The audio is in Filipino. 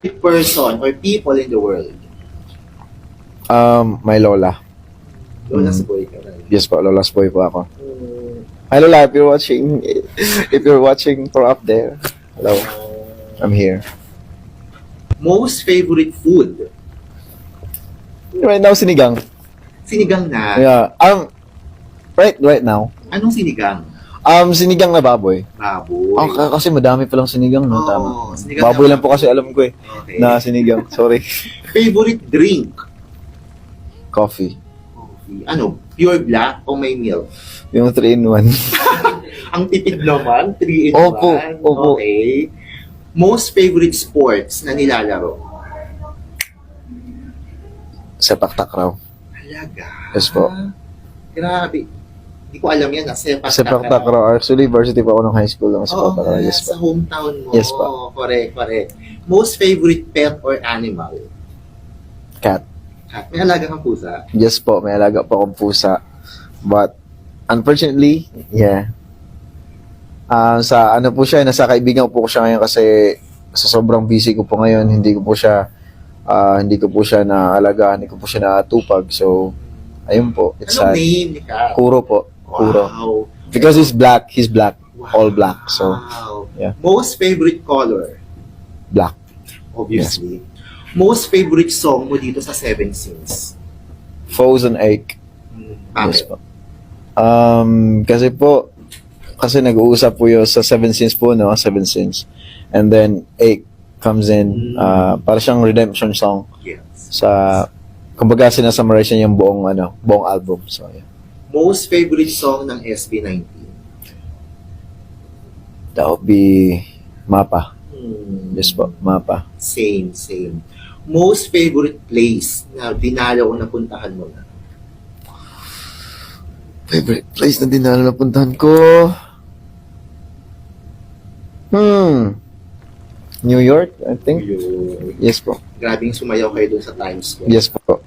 Person or people in the world. My lola. Lola's boy ka na. Yes po, lola's boy po ako. Mm, Hi lola, if you're watching from up there, hello, I'm here. most favorite food? Right now, sinigang. Sinigang na. Yeah, right now. Anong sinigang? Sinigang na baboy. Baboy. Kasi madami palang sinigang, no? Oo, Tama. sinigang Baboy na lang po kasi alam ko eh, Okay. na sinigang. Sorry. Favorite drink? Coffee. Coffee. Ano? Pure black o may milk? Yung 3-in-1. Ang tipid naman, 3 in 1. Opo. Okay. Most favorite sports na nilalaro? Sepak takraw. Talaga? Yes po. Grabe. Hindi ko alam yan. Sepak Sepak takraw. Actually, varsity po ako ng high school ng Oo, sepak takraw. Yes sa po. hometown mo. Yes po. Correct. Most favorite pet or animal? Cat. Cat. May alaga kang pusa? Yes po, may alaga po akong pusa. But, unfortunately, yeah. Sa ano po siya, nasa kaibigan po ko siya ngayon kasi sa sobrang busy ko po ngayon, hindi ko po siya naalagaan, hindi ko po siya natupag. So, ayun po. It's Anong sad. name ni Cat? Kuro po. Kuro. Wow. Because he's black. Wow. All black. So, yeah. Most favorite color? black. Obviously. Most favorite song mo dito sa Seven Sins? Frozen Egg. Bakit? Yes po. Kasi nag-uusap po yun sa Seven Sins po, no? Seven Sins. And then, 8 comes in, para siyang redemption song Yes. kumbaga sinasummarize niya yung buong album. So, yeah. Most favorite song ng SB19? That would be Mapa. Hmm. Yes po, Mapa. Same. Most favorite place na dinalaw o napuntahan mo na? Favorite place na dinalo na puntahan ko? New York, I think. Yun. Yes po. Grabing sumayaw kayo dun sa Times Square. Yes po.